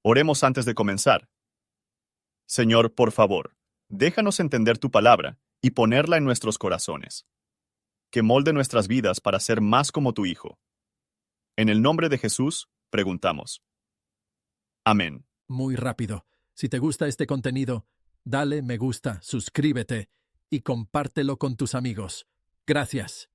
Oremos antes de comenzar. Señor, por favor, déjanos entender tu palabra y ponerla en nuestros corazones. Que molde nuestras vidas para ser más como tu Hijo. En el nombre de Jesús, preguntamos. Amén. Muy rápido. Si te gusta este contenido, dale me gusta, suscríbete y compártelo con tus amigos. Gracias.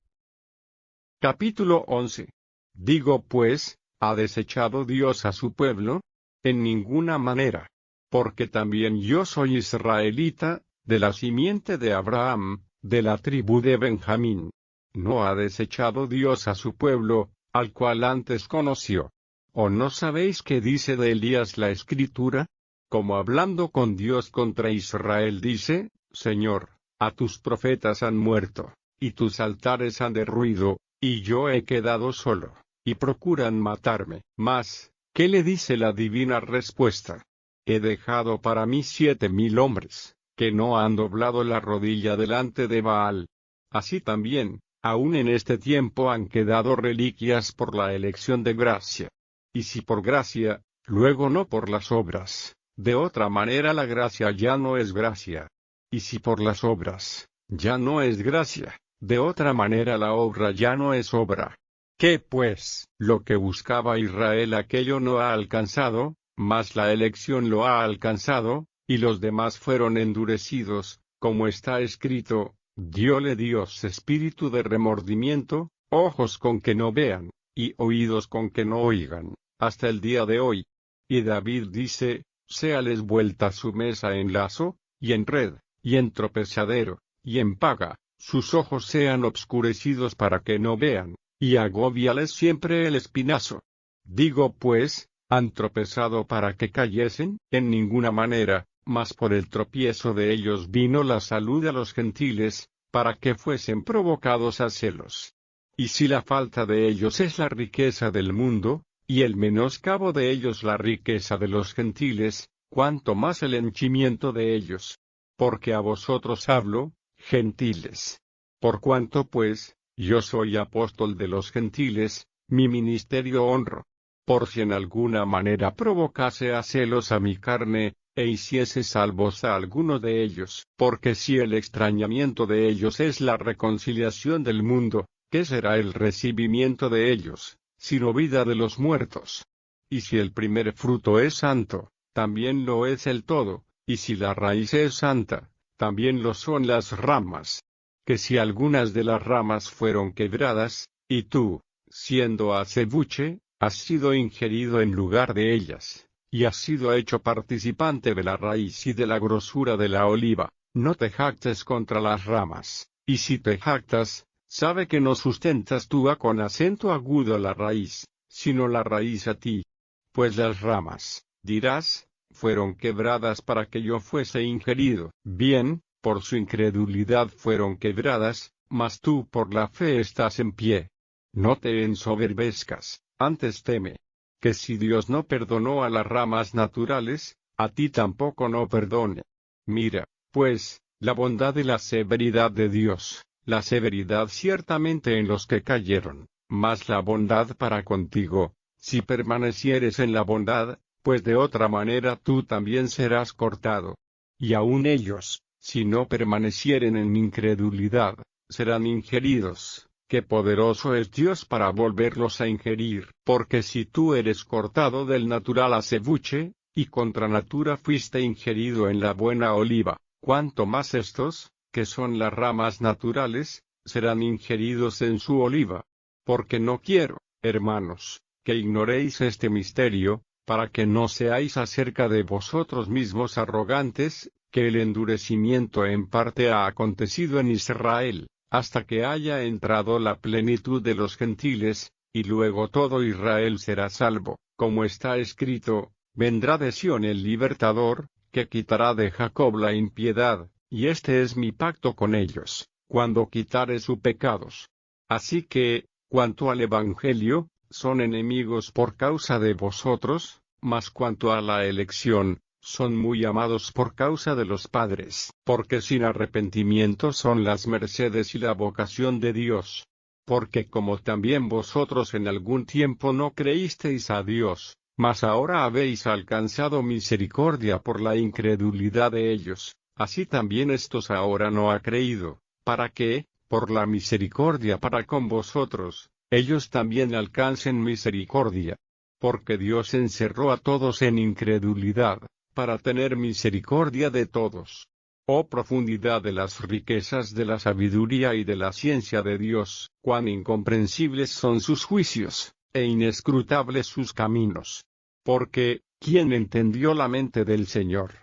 Capítulo 11. Digo pues, ¿ha desechado Dios a su pueblo? En ninguna manera. Porque también yo soy israelita, de la simiente de Abraham, de la tribu de Benjamín. ¿No ha desechado Dios a su pueblo, al cual antes conoció? ¿O no sabéis qué dice de Elías la Escritura? Como hablando con Dios contra Israel dice, Señor, a tus profetas han muerto, y tus altares han derruido, y yo he quedado solo, y procuran matarme. Mas, ¿qué le dice la divina respuesta? He dejado para mí 7,000 hombres, que no han doblado la rodilla delante de Baal. Así también, aún en este tiempo han quedado reliquias por la elección de gracia. Y si por gracia, luego no por las obras, de otra manera la gracia ya no es gracia. Y si por las obras, ya no es gracia, de otra manera la obra ya no es obra. ¿Qué pues? Lo que buscaba Israel aquello no ha alcanzado, mas la elección lo ha alcanzado, y los demás fueron endurecidos, como está escrito, dióle Dios espíritu de remordimiento, ojos con que no vean, y oídos con que no oigan, hasta el día de hoy. Y David dice, séales vuelta su mesa en lazo, y en red, y en tropezadero, y en paga, sus ojos sean obscurecidos para que no vean, y agóbiales siempre el espinazo. Digo pues, ¿han tropezado para que cayesen? En ninguna manera, mas por el tropiezo de ellos vino la salud a los gentiles, para que fuesen provocados a celos. Y si la falta de ellos es la riqueza del mundo, y el menoscabo de ellos la riqueza de los gentiles, cuánto más el henchimiento de ellos. Porque a vosotros hablo, gentiles. Por cuanto pues, yo soy apóstol de los gentiles, mi ministerio honro. Por si en alguna manera provocase a celos a mi carne, e hiciese salvos a alguno de ellos. Porque si el extrañamiento de ellos es la reconciliación del mundo, ¿qué será el recibimiento de ellos, sino vida de los muertos? Y si el primer fruto es santo, también lo es el todo, y si la raíz es santa, también lo son las ramas. Que si algunas de las ramas fueron quebradas, y tú, siendo acebuche, has sido ingerido en lugar de ellas, y has sido hecho participante de la raíz y de la grosura de la oliva, no te jactes contra las ramas, y si te jactas, sabe que no sustentas tú con acento agudo la raíz, sino la raíz a ti. Pues las ramas, dirás, fueron quebradas para que yo fuese ingerido. Bien, por su incredulidad fueron quebradas, mas tú por la fe estás en pie. No te ensoberbezcas, antes teme. Que si Dios no perdonó a las ramas naturales, a ti tampoco no perdone. Mira, pues, la bondad y la severidad de Dios, la severidad ciertamente en los que cayeron, mas la bondad para contigo, si permanecieres en la bondad, pues de otra manera tú también serás cortado. Y aun ellos, si no permanecieren en incredulidad, serán ingeridos. Qué poderoso es Dios para volverlos a ingerir, porque si tú eres cortado del natural acebuche, y contra natura fuiste ingerido en la buena oliva, cuánto más estos, que son las ramas naturales, serán ingeridos en su oliva. Porque no quiero, hermanos, que ignoréis este misterio, para que no seáis acerca de vosotros mismos arrogantes, que el endurecimiento en parte ha acontecido en Israel, hasta que haya entrado la plenitud de los gentiles, y luego todo Israel será salvo, como está escrito, vendrá de Sión el libertador, que quitará de Jacob la impiedad, y este es mi pacto con ellos, cuando quitare sus pecados. Así que, cuanto al Evangelio, son enemigos por causa de vosotros, mas cuanto a la elección, son muy amados por causa de los padres, porque sin arrepentimiento son las mercedes y la vocación de Dios. Porque como también vosotros en algún tiempo no creísteis a Dios, Mas ahora habéis alcanzado misericordia por la incredulidad de ellos, así también estos ahora no ha creído, para que, por la misericordia para con vosotros, ellos también alcancen misericordia. Porque Dios encerró a todos en incredulidad, para tener misericordia de todos. Oh profundidad de las riquezas de la sabiduría y de la ciencia de Dios, cuán incomprensibles son sus juicios, e inescrutables sus caminos. Porque, ¿quién entendió la mente del Señor?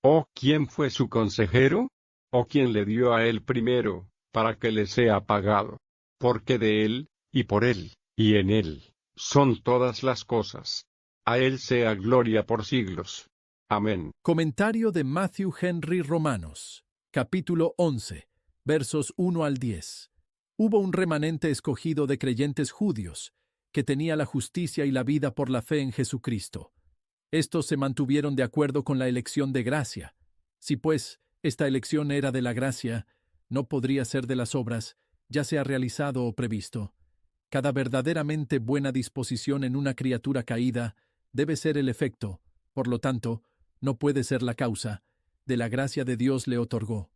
¿O quién fue su consejero? ¿O quién le dio a él primero, para que le sea pagado? Porque de él, y por él, y en él, son todas las cosas. A él sea gloria por siglos. Amén. Comentario de Matthew Henry Romanos, capítulo 11, versos 1 al 10. Hubo un remanente escogido de creyentes judíos, que tenía la justicia y la vida por la fe en Jesucristo. Estos se mantuvieron de acuerdo con la elección de gracia. Si pues esta elección era de la gracia, no podría ser de las obras, ya sea realizado o previsto. Cada verdaderamente buena disposición en una criatura caída debe ser el efecto, por lo tanto, no puede ser la causa, de la gracia de Dios le otorgó.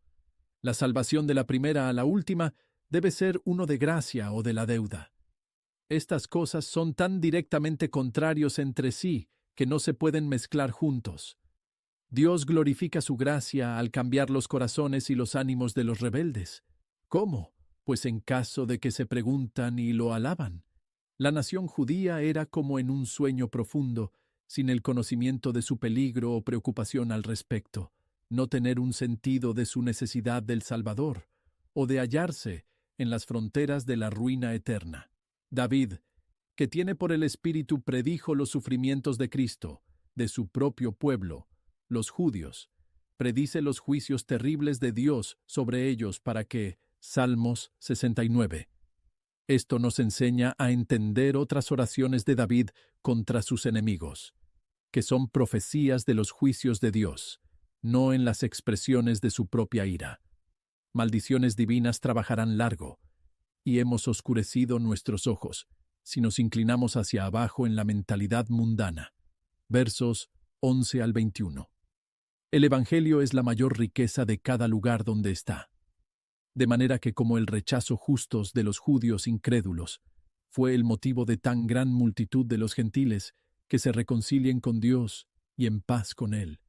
La salvación de la primera a la última debe ser uno de gracia o de la deuda. Estas cosas son tan directamente contrarios entre sí que no se pueden mezclar juntos. Dios glorifica su gracia al cambiar los corazones y los ánimos de los rebeldes. ¿Cómo? Pues en caso de que se preguntan y lo alaban. La nación judía era como en un sueño profundo, sin el conocimiento de su peligro o preocupación al respecto, no tener un sentido de su necesidad del Salvador, o de hallarse en las fronteras de la ruina eterna. David, que tiene por el Espíritu, predijo los sufrimientos de Cristo, de su propio pueblo, los judíos. Predice los juicios terribles de Dios sobre ellos para que, Salmos 69. Esto nos enseña a entender otras oraciones de David contra sus enemigos, que son profecías de los juicios de Dios, no en las expresiones de su propia ira. Maldiciones divinas trabajarán largo, y hemos oscurecido nuestros ojos, si nos inclinamos hacia abajo en la mentalidad mundana. Versos 11 al 21. El Evangelio es la mayor riqueza de cada lugar donde está. De manera que como el rechazo justos de los judíos incrédulos fue el motivo de tan gran multitud de los gentiles que se reconcilien con Dios y en paz con Él,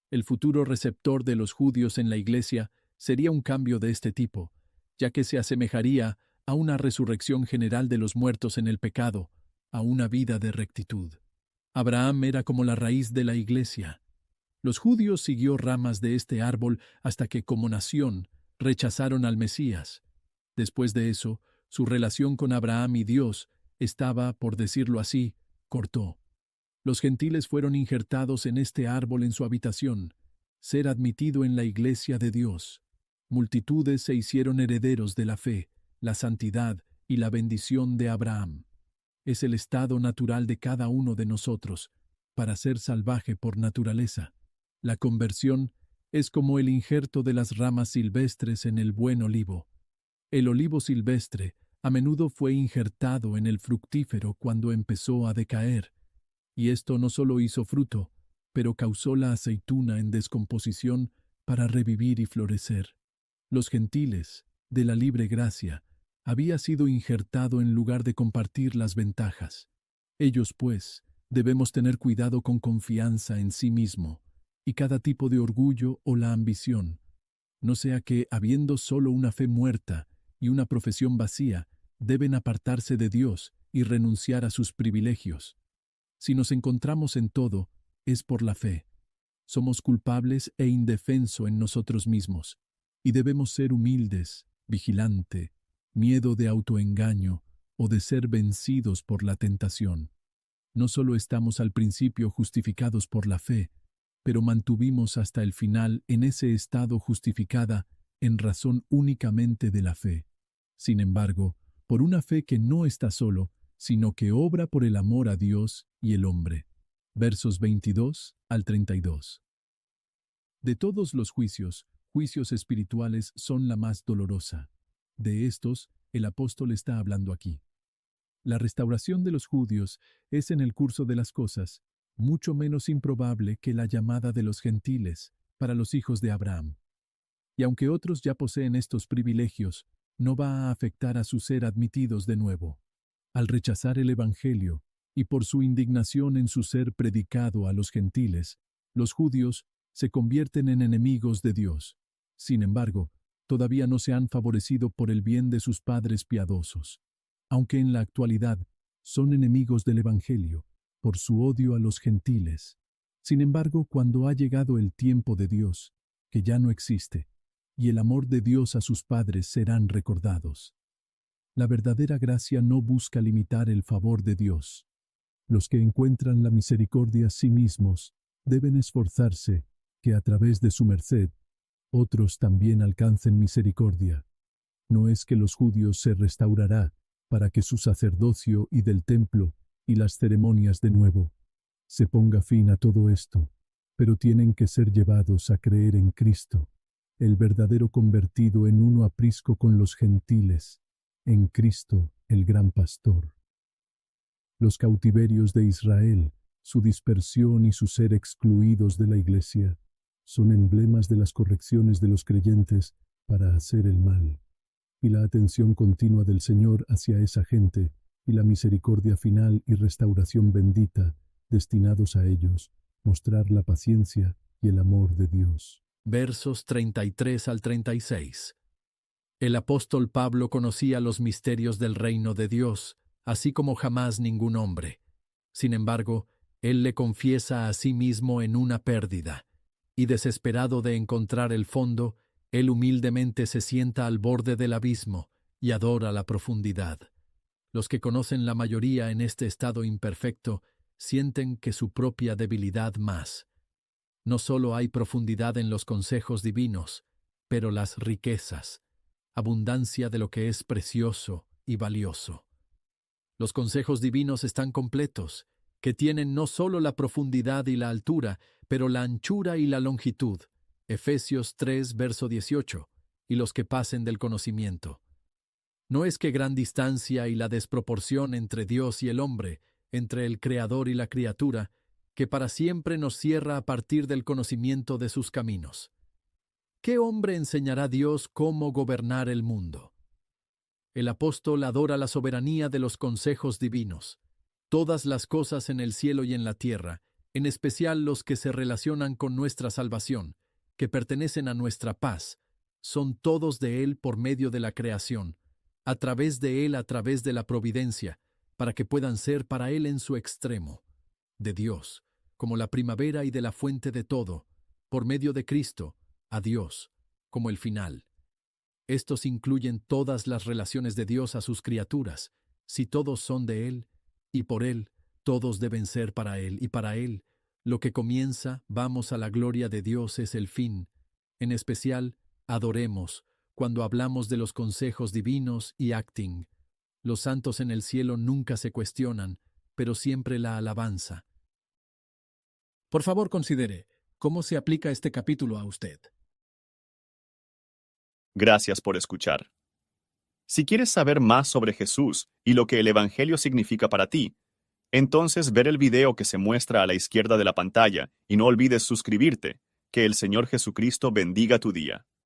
el futuro receptor de los judíos en la Iglesia sería un cambio de este tipo, ya que se asemejaría a una resurrección general de los muertos en el pecado, a una vida de rectitud. Abraham era como la raíz de la Iglesia. Los judíos siguió ramas de este árbol hasta que, como nación, rechazaron al Mesías. Después de eso, su relación con Abraham y Dios estaba, por decirlo así, cortó. Los gentiles fueron injertados en este árbol en su habitación, ser admitido en la iglesia de Dios. Multitudes se hicieron herederos de la fe, la santidad y la bendición de Abraham. Es el estado natural de cada uno de nosotros, para ser salvaje por naturaleza. La conversión es como el injerto de las ramas silvestres en el buen olivo. El olivo silvestre a menudo fue injertado en el fructífero cuando empezó a decaer, y esto no solo hizo fruto, pero causó la aceituna en descomposición para revivir y florecer. Los gentiles, de la libre gracia, había sido injertado en lugar de compartir las ventajas. Ellos, pues, debemos tener cuidado con confianza en sí mismo, y cada tipo de orgullo o la ambición, no sea que, habiendo solo una fe muerta y una profesión vacía, deben apartarse de Dios y renunciar a sus privilegios. Si nos encontramos en todo, es por la fe. Somos culpables e indefenso en nosotros mismos, y debemos ser humildes, vigilante, miedo de autoengaño o de ser vencidos por la tentación. No solo estamos al principio justificados por la fe, pero mantuvimos hasta el final en ese estado justificada en razón únicamente de la fe. Sin embargo, por una fe que no está solo, sino que obra por el amor a Dios y el hombre. Versos 22 al 32. De todos los juicios espirituales son la más dolorosa. De estos, el apóstol está hablando aquí. La restauración de los judíos es en el curso de las cosas, mucho menos improbable que la llamada de los gentiles para los hijos de Abraham. Y aunque otros ya poseen estos privilegios, no va a afectar a su ser admitidos de nuevo. Al rechazar el Evangelio, y por su indignación en su ser predicado a los gentiles, los judíos se convierten en enemigos de Dios. Sin embargo, todavía no se han favorecido por el bien de sus padres piadosos, aunque en la actualidad son enemigos del Evangelio, por su odio a los gentiles. Sin embargo, cuando ha llegado el tiempo de Dios, que ya no existe, y el amor de Dios a sus padres serán recordados. La verdadera gracia no busca limitar el favor de Dios. Los que encuentran la misericordia a sí mismos deben esforzarse que a través de su merced otros también alcancen misericordia. No es que los judíos se restaurará para que su sacerdocio y del templo y las ceremonias de nuevo se ponga fin a todo esto, pero tienen que ser llevados a creer en Cristo, el verdadero convertido en uno aprisco con los gentiles, en Cristo, el gran pastor. Los cautiverios de Israel, su dispersión y su ser excluidos de la Iglesia, son emblemas de las correcciones de los creyentes para hacer el mal, y la atención continua del Señor hacia esa gente, y la misericordia final y restauración bendita, destinados a ellos, mostrar la paciencia y el amor de Dios. Versos 33 al 36. El apóstol Pablo conocía los misterios del reino de Dios, así como jamás ningún hombre. Sin embargo, él le confiesa a sí mismo en una pérdida, y desesperado de encontrar el fondo, él humildemente se sienta al borde del abismo y adora la profundidad. Los que conocen la mayoría en este estado imperfecto sienten que su propia debilidad más. No solo hay profundidad en los consejos divinos, pero las riquezas, abundancia de lo que es precioso y valioso. Los consejos divinos están completos, que tienen no solo la profundidad y la altura, pero la anchura y la longitud. Efesios 3, verso 18, y los que pasen del conocimiento. No es que gran distancia y la desproporción entre Dios y el hombre, entre el Creador y la criatura, que para siempre nos cierra a partir del conocimiento de sus caminos. ¿Qué hombre enseñará a Dios cómo gobernar el mundo? El apóstol adora la soberanía de los consejos divinos. Todas las cosas en el cielo y en la tierra, en especial los que se relacionan con nuestra salvación, que pertenecen a nuestra paz, son todos de Él por medio de la creación, a través de Él, a través de la providencia, para que puedan ser para Él en su extremo, de Dios, como la primavera y de la fuente de todo, por medio de Cristo, a Dios, como el final. Estos incluyen todas las relaciones de Dios a sus criaturas. Si todos son de Él, y por Él, todos deben ser para Él, y para Él, lo que comienza, vamos a la gloria de Dios, es el fin. En especial, adoremos, cuando hablamos de los consejos divinos y acting. Los santos en el cielo nunca se cuestionan, pero siempre la alabanza. Por favor, considere, ¿cómo se aplica este capítulo a usted? Gracias por escuchar. Si quieres saber más sobre Jesús y lo que el Evangelio significa para ti, entonces ver el video que se muestra a la izquierda de la pantalla y no olvides suscribirte. Que el Señor Jesucristo bendiga tu día.